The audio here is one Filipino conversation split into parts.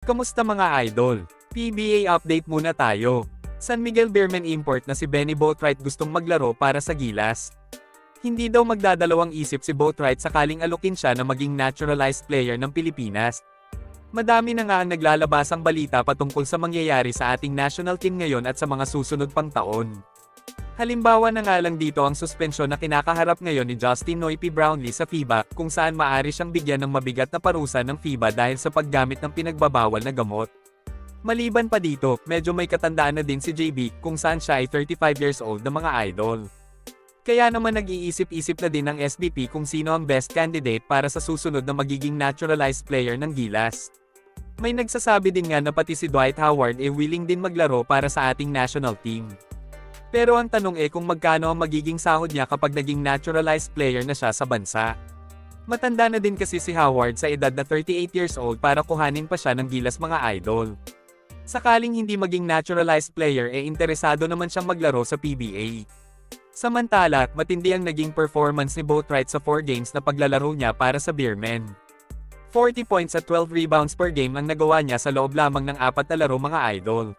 Kamusta mga idol? PBA update muna tayo. San Miguel Beermen import na si Benny Boatwright gustong maglaro para sa Gilas. Hindi daw magdadalawang isip si Boatwright sakaling alukin siya na maging naturalized player ng Pilipinas. Madami na nga ang naglalabasang balita patungkol sa mangyayari sa ating national team ngayon at sa mga susunod pang taon. Halimbawa na nga lang dito ang suspensyon na kinakaharap ngayon ni Justin Noy P. Brownlee sa FIBA, kung saan maaari siyang bigyan ng mabigat na parusa ng FIBA dahil sa paggamit ng pinagbabawal na gamot. Maliban pa dito, medyo may katandaan na din si JB, kung saan siya ay 35 years old na mga idol. Kaya naman nag-iisip-isip na din ng SBP kung sino ang best candidate para sa susunod na magiging naturalized player ng Gilas. May nagsasabi din nga na pati si Dwight Howard willing din maglaro para sa ating national team. Pero ang tanong kung magkano ang magiging sahod niya kapag naging naturalized player na siya sa bansa. Matanda na din kasi si Howard sa edad na 38 years old para kuhanin pa siya ng Gilas mga idol. Sakaling hindi maging naturalized player interesado naman siyang maglaro sa PBA. Samantala, matindi ang naging performance ni Boatwright sa 4 games na paglalaro niya para sa Beermen. 40 points at 12 rebounds per game ang nagawa niya sa loob lamang ng 4 na laro mga idol.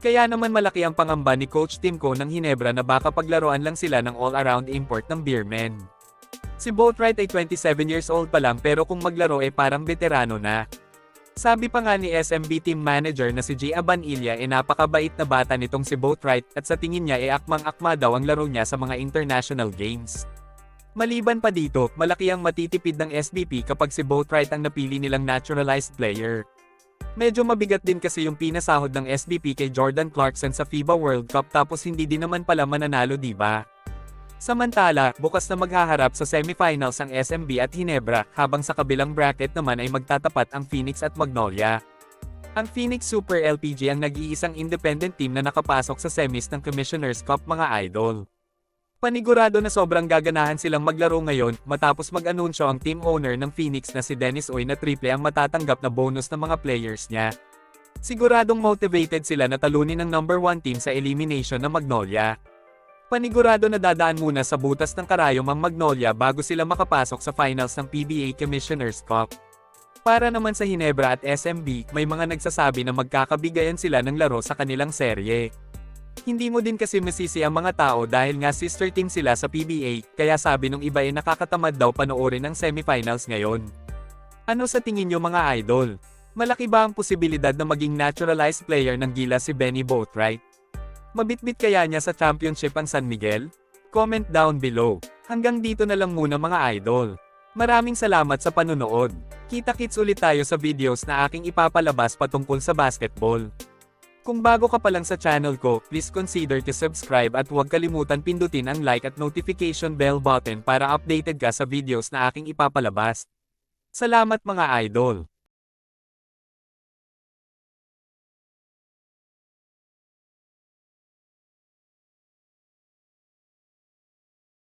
Kaya naman malaki ang pangamba ni Coach Timko ng Hinebra na baka paglaruan lang sila ng all-around import ng Beermen. Si Boatwright ay 27 years old pa lang pero kung maglaro parang veterano na. Sabi pa nga ni SMB team manager na si J. Abanilla napakabait na bata nitong si Boatwright at sa tingin niya akmang-akma daw ang laro niya sa mga international games. Maliban pa dito, malaki ang matitipid ng SBP kapag si Boatwright ang napili nilang naturalized player. Medyo mabigat din kasi yung pinasahod ng SBP kay Jordan Clarkson sa FIBA World Cup tapos hindi din naman pala mananalo diba? Samantala, bukas na maghaharap sa semifinals ang SMB at Hinebra, habang sa kabilang bracket naman ay magtatapat ang Phoenix at Magnolia. Ang Phoenix Super LPG ang nag-iisang independent team na nakapasok sa semis ng Commissioner's Cup mga idol. Panigurado na sobrang gaganahan silang maglaro ngayon, matapos mag-anunsyo ang team owner ng Phoenix na si Dennis Oy na triple ang matatanggap na bonus ng mga players niya. Siguradong motivated sila na talunin ang number 1 team sa elimination ng Magnolia. Panigurado na dadaan muna sa butas ng karayom ang Magnolia bago sila makapasok sa finals ng PBA Commissioner's Cup. Para naman sa Hinebra at SMB, may mga nagsasabi na magkakabigayan sila ng laro sa kanilang serye. Hindi mo din kasi masisi ang mga tao dahil nga sister team sila sa PBA, kaya sabi nung iba nakakatamad daw panoorin ang semifinals ngayon. Ano sa tingin nyo mga idol? Malaki ba ang posibilidad na maging naturalized player ng Gilas si Benny Boatwright? Mabitbit kaya niya sa championship ang San Miguel? Comment down below. Hanggang dito na lang muna mga idol. Maraming salamat sa panunood. Kita-kits ulit tayo sa videos na aking ipapalabas patungkol sa basketball. Kung bago ka pa lang sa channel ko, please consider to subscribe at huwag kalimutan pindutin ang like at notification bell button para updated ka sa videos na aking ipapalabas. Salamat mga idol!